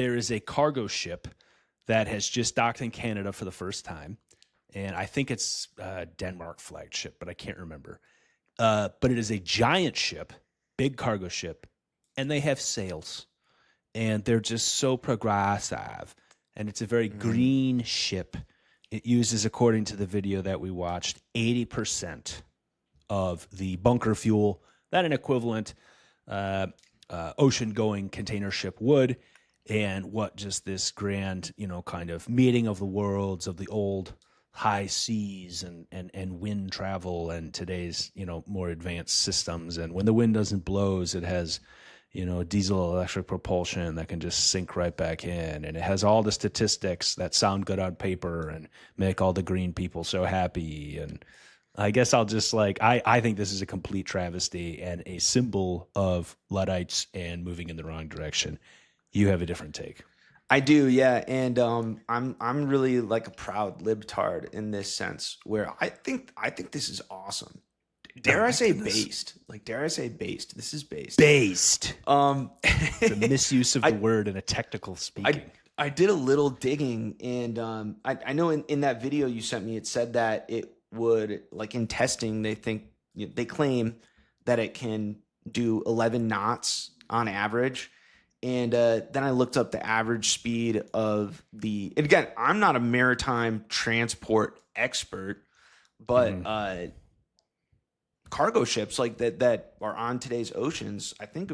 there is a cargo ship that has just docked in Canada for the first time. And I think it's Denmark flagged ship, but I can't remember. But it is a giant ship, big cargo ship, and they have sails. And they're just so progressive. And it's a very green ship. It uses, according to the video that we watched, 80% of the bunker fuel that an equivalent ocean-going container ship would, and what just this grand, kind of meeting of the worlds of the old high seas and wind travel and today's, more advanced systems. And when the wind doesn't blow, it has, diesel electric propulsion that can just sink right back in. And it has all the statistics that sound good on paper and make all the green people so happy. And I guess I'll just I think this is a complete travesty and a symbol of Luddites and moving in the wrong direction. You have a different take. I do, yeah, and I'm really like a proud libtard in this sense, where I think this is awesome. Dare I say based? Dare I say based? This is based. Based. The misuse of the word in a technical speaking. I did a little digging, and I know in that video you sent me, it said that it would, in testing, they claim that it can do 11 knots on average. And then I looked up the average speed of and again, I'm not a maritime transport expert, but cargo ships that are on today's oceans, I think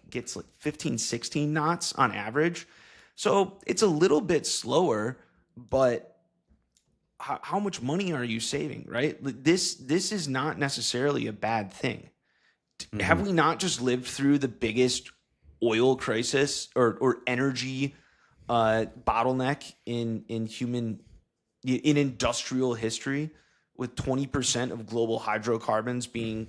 gets 15, 16 knots on average. So it's a little bit slower, but how much money are you saving, right? This is not necessarily a bad thing. Have we not just lived through the biggest oil crisis or energy bottleneck in industrial history, with 20% of global hydrocarbons being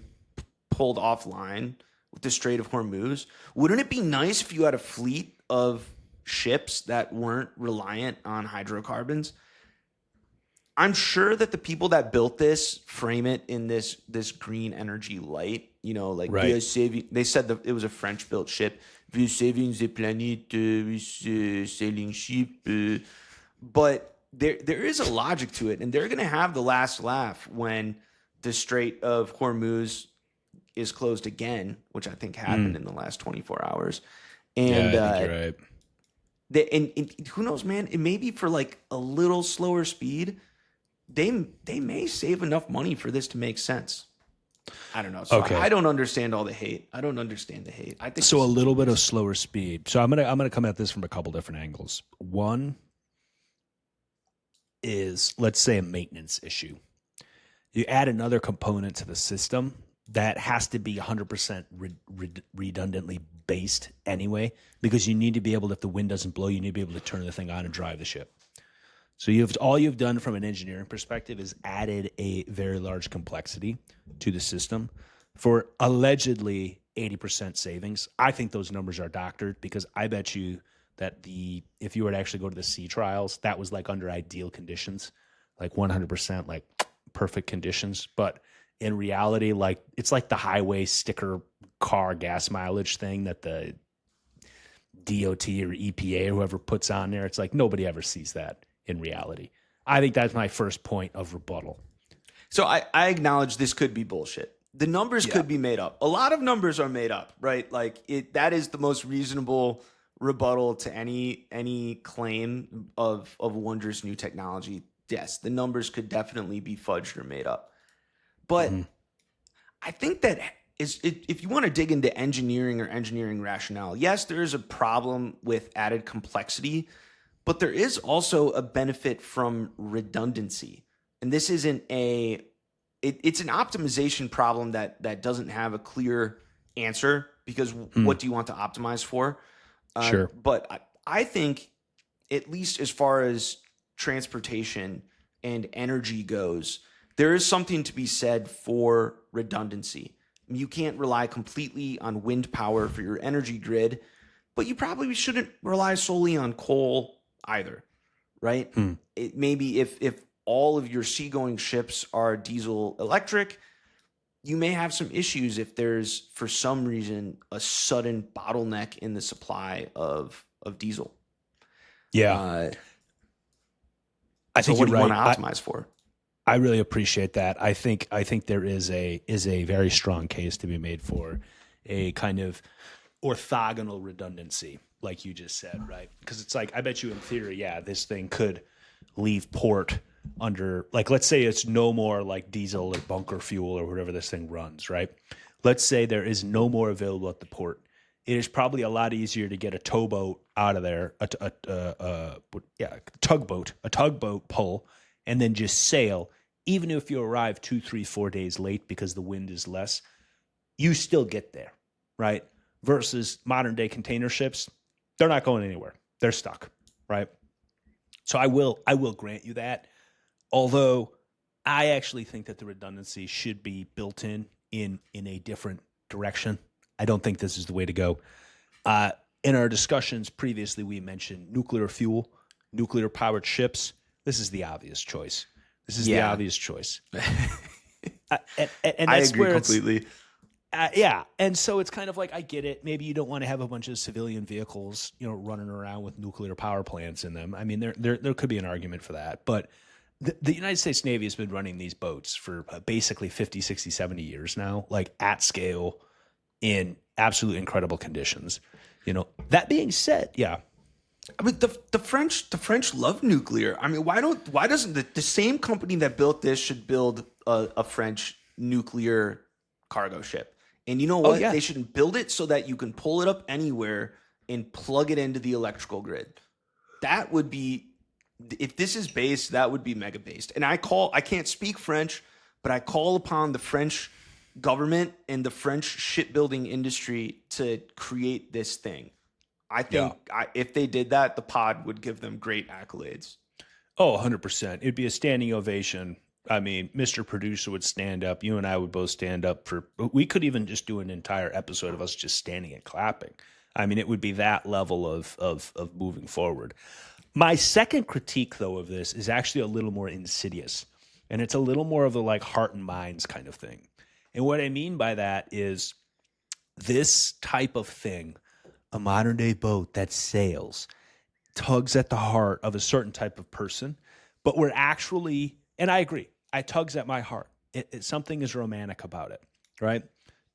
pulled offline with the Strait of Hormuz? Wouldn't it be nice if you had a fleet of ships that weren't reliant on hydrocarbons? I'm sure that the people that built this frame it in this green energy light, right. We are saving. They said that it was a French built ship. We are saving the planet with sailing ship. But there is a logic to it, and they're going to have the last laugh when the Strait of Hormuz is closed again, which I think happened in the last 24 hours. And yeah, I think you're right. And who knows, man? It may be for a little slower speed. They may save enough money for this to make sense. I don't know. So okay. I don't understand all the hate. I don't understand the hate. I think so. A little bit of slower speed. So I'm gonna come at this from a couple different angles. One is, let's say, a maintenance issue. You add another component to the system that has to be 100% redundantly based anyway, because you need to be able, if the wind doesn't blow, you need to be able to turn the thing on and drive the ship. So all you've done from an engineering perspective is added a very large complexity to the system for allegedly 80% savings. I think those numbers are doctored, because I bet you that if you were to actually go to the sea trials, that was under ideal conditions, 100%, perfect conditions. But in reality, it's like the highway sticker car gas mileage thing that the DOT or EPA or whoever puts on there. It's nobody ever sees that in reality. I think that's my first point of rebuttal. So I acknowledge this could be bullshit. The numbers could be made up. A lot of numbers are made up, right? That is the most reasonable rebuttal to any claim of wondrous new technology. Yes, the numbers could definitely be fudged or made up. But I think that if you want to dig into engineering or engineering rationale, yes, there is a problem with added complexity, but there is also a benefit from redundancy. And this isn't it's an optimization problem that doesn't have a clear answer, because what do you want to optimize for? Sure. But I think, at least as far as transportation and energy goes, there is something to be said for redundancy. You can't rely completely on wind power for your energy grid, but you probably shouldn't rely solely on coal either, right? It maybe if all of your seagoing ships are diesel electric, you may have some issues if there's, for some reason, a sudden bottleneck in the supply of diesel. Yeah, Uh, I so think what you're do you want right. to optimize for? I really appreciate that. I think there is a very strong case to be made for a kind of orthogonal redundancy, like you just said, right? Because it's like, I bet you in theory, yeah, this thing could leave port under, like, let's say it's no more like diesel or bunker fuel or whatever this thing runs, right? Let's say there is no more available at the port. It is probably a lot easier to get a towboat out of there, a tugboat pull, and then just sail. Even if you arrive 2, 3, 4 days late because the wind is less, you still get there, right? Versus modern day container ships, they're not going anywhere. They're stuck, right? So I will grant you that. Although I actually think that the redundancy should be built in a different direction. I don't think this is the way to go. In our discussions previously, we mentioned nuclear fuel, nuclear powered ships. This is the obvious choice. This is the Yeah, obvious choice. And I that's agree where it's completely. yeah, and so it's kind of like, I get it. Maybe you don't want to have a bunch of civilian vehicles, running around with nuclear power plants in them. I mean, there could be an argument for that, but the United States Navy has been running these boats for basically 50, 60, 70 years now, like at scale in absolutely incredible conditions. That being said, yeah, I mean, the French love nuclear. I mean, why doesn't the same company that built this should build a French nuclear cargo ship? And you know oh what? yeah, They should build it so that you can pull it up anywhere and plug it into the electrical grid. That would be, if this is based, that would be mega based. And I can't speak French, but I call upon the French government and the French shipbuilding industry to create this thing. I yeah. think if they did that, the pod would give them great accolades. Oh, 100%. It'd be a standing ovation. I mean, Mr. Producer would stand up. You and I would both stand up for. We could even just do an entire episode of us just standing and clapping. I mean, it would be that level of moving forward. My second critique, though, of this is actually a little more insidious, and it's a little more of the like heart and minds kind of thing. And what I mean by that is this type of thing, a modern day boat that sails, tugs at the heart of a certain type of person, but we're actually, and I agree, it tugs at my heart. Something is romantic about it, right?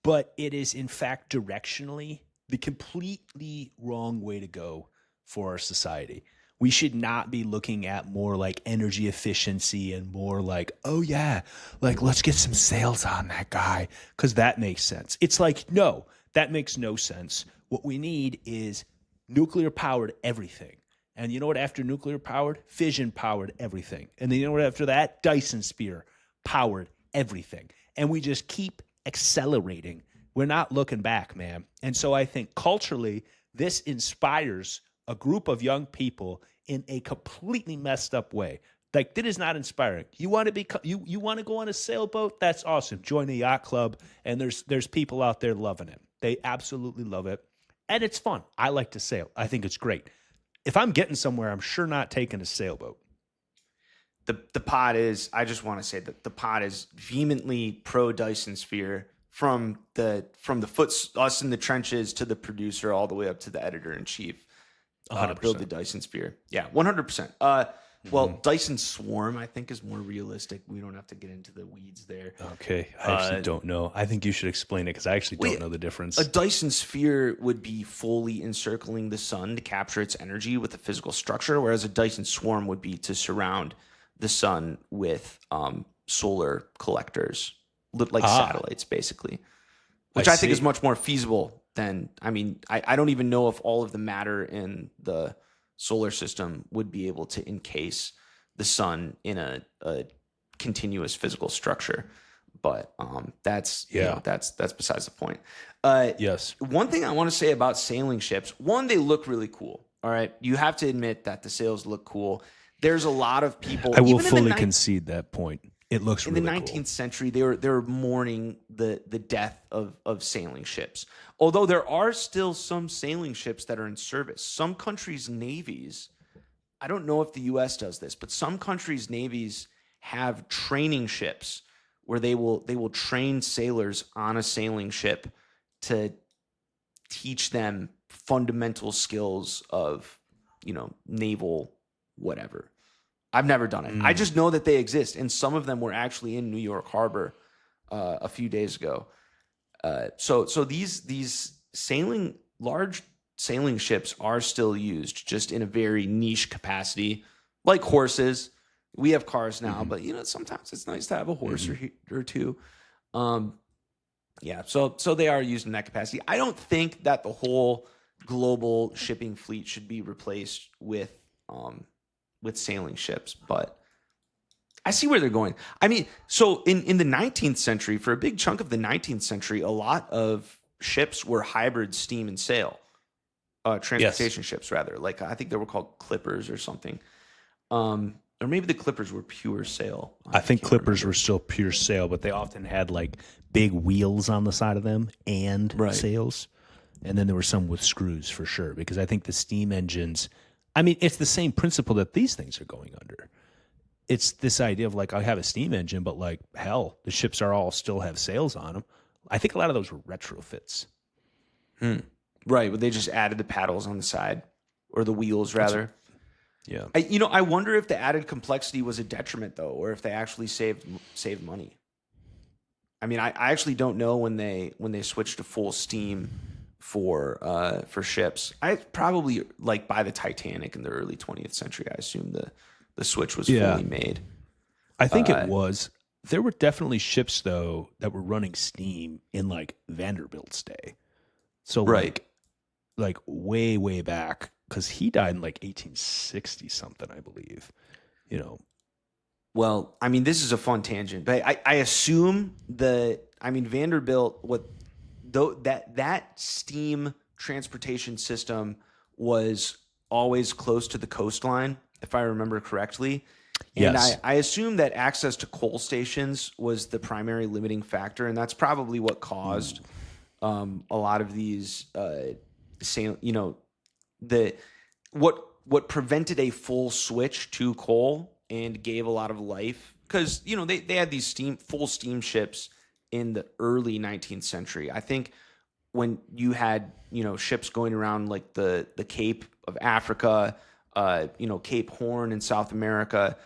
But it is, in fact, directionally the completely wrong way to go for our society. We should not be looking at more like energy efficiency and more like, oh, yeah, like let's get some sales on that guy because that makes sense. It's like, no, that makes no sense. What we need is nuclear powered everything. And you know what? After nuclear powered, fission powered everything. And then you know what? After that, Dyson spear powered everything. And we just keep accelerating. We're not looking back, man. And so I think culturally, this inspires a group of young people in a completely messed up way. Like, that is not inspiring. You want to be you want to go on a sailboat? That's awesome. Join a yacht club, and there's people out there loving it. They absolutely love it, and it's fun. I like to sail. I think it's great. If I'm getting somewhere, I'm sure not taking a sailboat. The pod is. I just want to say that the pod is vehemently pro Dyson sphere from the foot us in the trenches to the producer all the way up to the editor in chief. Build the 100%. Dyson sphere. Yeah, 100%. Well, Dyson Swarm, I think, is more realistic. We don't have to get into the weeds there. Okay, I actually don't know. I think you should explain it because I actually don't Wait, know the difference. A Dyson sphere would be fully encircling the sun to capture its energy with a physical structure, whereas a Dyson swarm would be to surround the sun with solar collectors, like satellites, basically, which I think is see. much more feasible than, I mean, I don't even know if all of the matter in the solar system would be able to encase the sun in a continuous physical structure. But that's that's besides the point. Yes, One thing I want to say about sailing ships: one, they look really cool. All right, you have to admit that the sails look cool. There's a lot of people. I will Even fully concede that point. It looks in really the cool. 19th century, they were mourning the death of sailing ships. Although there are still some sailing ships that are in service. Some countries' navies, I don't know if the U.S. does this, but some countries' navies have training ships where they will train sailors on a sailing ship to teach them fundamental skills of naval whatever. I've never done it. I just know that they exist, and some of them were actually in New York Harbor a few days ago. So these large sailing ships are still used, just in a very niche capacity, like horses. We have cars now, but sometimes it's nice to have a horse or two. Yeah, so they are used in that capacity. I don't think that the whole global shipping fleet should be replaced with sailing ships, but I see where they're going. I mean, so in the 19th century, for a big chunk of the 19th century, a lot of ships were hybrid steam and sail, transportation ships rather. Like I think they were called clippers or something. Or maybe the clippers were pure sail. I think clippers were still pure sail, but they often had like big wheels on the side of them and sails. And then there were some with screws for sure, because I think the steam engines, I mean, it's the same principle that these things are going under. It's this idea of like, I have a steam engine, but like, hell, the ships are all still have sails on them. I think a lot of those were retrofits. Right, but they just added the paddles on the side, or the wheels rather. Yeah. I wonder if the added complexity was a detriment though, or if they actually saved money. I mean, I actually don't know when they switched to full steam for ships. I probably like by the Titanic in the early 20th century. I assume the switch was fully made. I think it was. There were definitely ships though that were running steam in like Vanderbilt's day. So like way back, because he died in like 1860 something, I believe. Well, I mean, this is a fun tangent, but I assume Vanderbilt, that steam transportation system was always close to the coastline, if I remember correctly. And yes. I assume that access to coal stations was the primary limiting factor, and that's probably what caused a lot of these what prevented a full switch to coal and gave a lot of life, because they had these full steamships in the early 19th century. I think when you had ships going around like the Cape of Africa, Cape Horn in South America,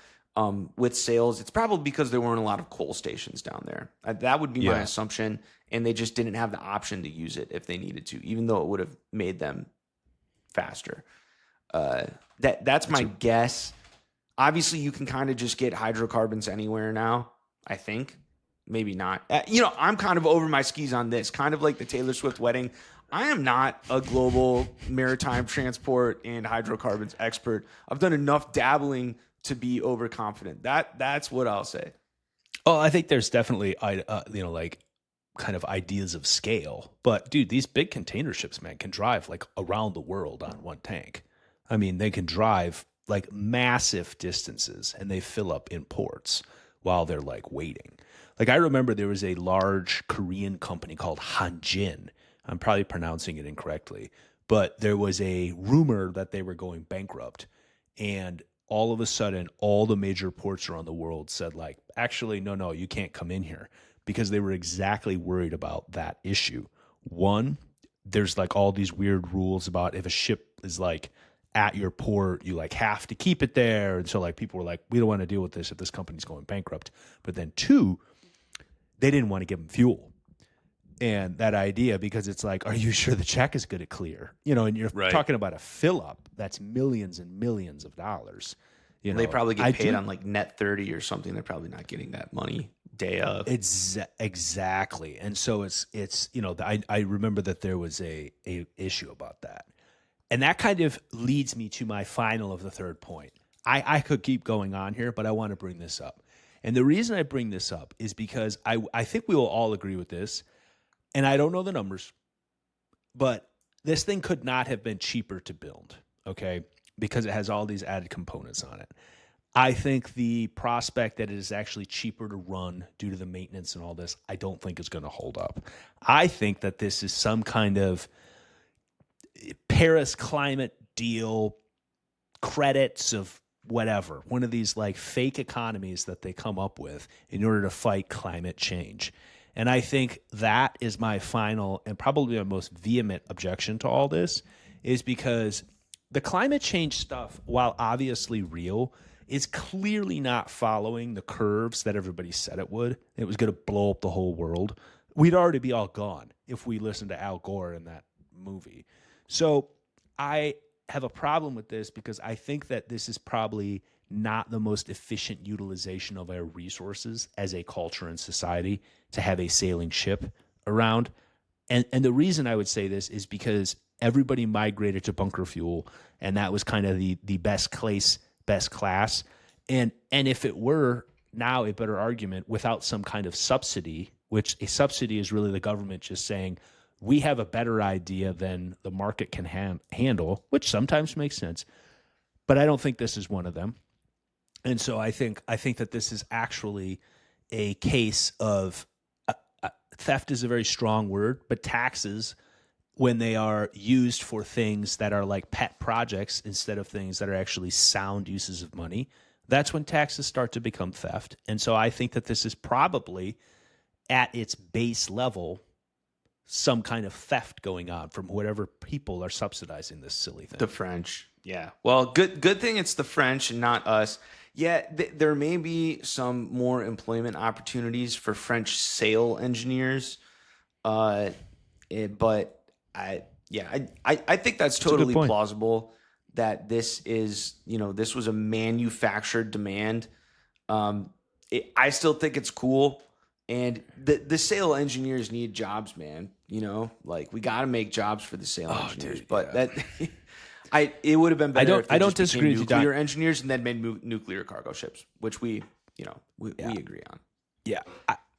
with sails, it's probably because there weren't a lot of coal stations down there. That would be my assumption, and they just didn't have the option to use it if they needed to, even though it would have made them faster. That's my guess. Obviously, you can kind of just get hydrocarbons anywhere now, I think. Maybe not. I'm kind of over my skis on this, kind of like the Taylor Swift wedding. I am not a global maritime transport and hydrocarbons expert. I've done enough dabbling to be overconfident. That's what I'll say. Oh, I think there's definitely, like kind of ideas of scale. But dude, these big container ships, man, can drive like around the world on one tank. I mean, they can drive like massive distances and they fill up in ports while they're like waiting. Like I remember there was a large Korean company called Hanjin. I'm probably pronouncing it incorrectly, but there was a rumor that they were going bankrupt, and all of a sudden all the major ports around the world said like, actually, no, you can't come in here, because they were exactly worried about that issue. One, there's like all these weird rules about if a ship is like at your port, you like have to keep it there. And so like people were like, we don't want to deal with this if this company's going bankrupt. But then two, they didn't want to give them fuel. And that idea, because it's like, are you sure the check is going to clear? And you're talking about a fill up that's millions and millions of dollars. They probably get paid on like net 30 or something. They're probably not getting that money day of. Exactly. And so it's I remember that there was a issue about that. And that kind of leads me to my final of the third point. I could keep going on here, but I want to bring this up. And the reason I bring this up is because I think we will all agree with this. And I don't know the numbers, but this thing could not have been cheaper to build, okay? Because it has all these added components on it. I think the prospect that it is actually cheaper to run due to the maintenance and all this, I don't think is going to hold up. I think that this is some kind of Paris climate deal, credits of whatever, one of these like fake economies that they come up with in order to fight climate change. And I think that is my final and probably my most vehement objection to all this, is because the climate change stuff, while obviously real, is clearly not following the curves that everybody said it would. It was going to blow up the whole world. We'd already be all gone if we listened to Al Gore in that movie. So I have a problem with this because I think that this is probably not the most efficient utilization of our resources as a culture and society to have a sailing ship around. And the reason I would say this is because everybody migrated to bunker fuel, and that was kind of the best class. And if it were now a better argument without some kind of subsidy, which a subsidy is really the government just saying, we have a better idea than the market can handle, which sometimes makes sense. But I don't think this is one of them. And so I think that this is actually a case of theft is a very strong word, but taxes, when they are used for things that are like pet projects instead of things that are actually sound uses of money, that's when taxes start to become theft. And so I think that this is probably at its base level some kind of theft going on from whatever people are subsidizing this silly thing. The French. Yeah. Well, good thing it's the French and not us. Yeah, there may be some more employment opportunities for French sail engineers, but I think that's totally plausible that this is, this was a manufactured demand. I still think it's cool, and the sail engineers need jobs, man. Like we got to make jobs for the sail engineers, dude, but yeah. that. It would have been better if they I don't just disagree became with you, nuclear Don. engineers and then made nuclear cargo ships, which we agree on. Yeah.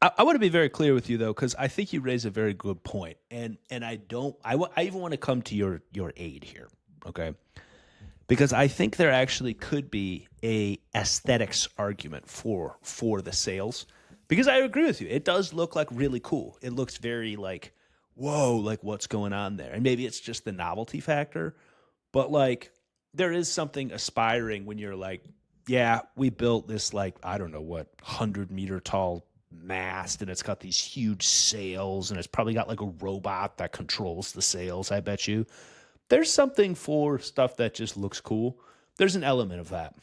I want to be very clear with you, though, because I think you raise a very good point. And I even want to come to your aid here, okay? Because I think there actually could be a aesthetics argument for the sails. Because I agree with you. It does look like really cool. It looks very like, whoa, like what's going on there? And maybe it's just the novelty factor. But like there is something aspiring when you're like, yeah, we built this like, I don't know what, 100-meter tall mast, and it's got these huge sails, and it's probably got like a robot that controls the sails, I bet you. There's something for stuff that just looks cool. There's an element of that.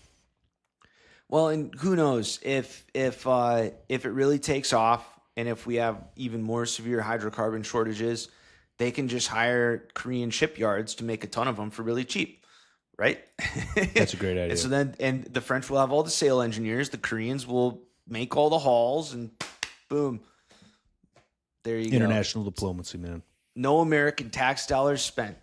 Well, and who knows if it really takes off, and if we have even more severe hydrocarbon shortages, they can just hire Korean shipyards to make a ton of them for really cheap, right? That's a great idea. And so then the French will have all the sail engineers, the Koreans will make all the hulls, and boom, there you go. International diplomacy, man. No American tax dollars spent.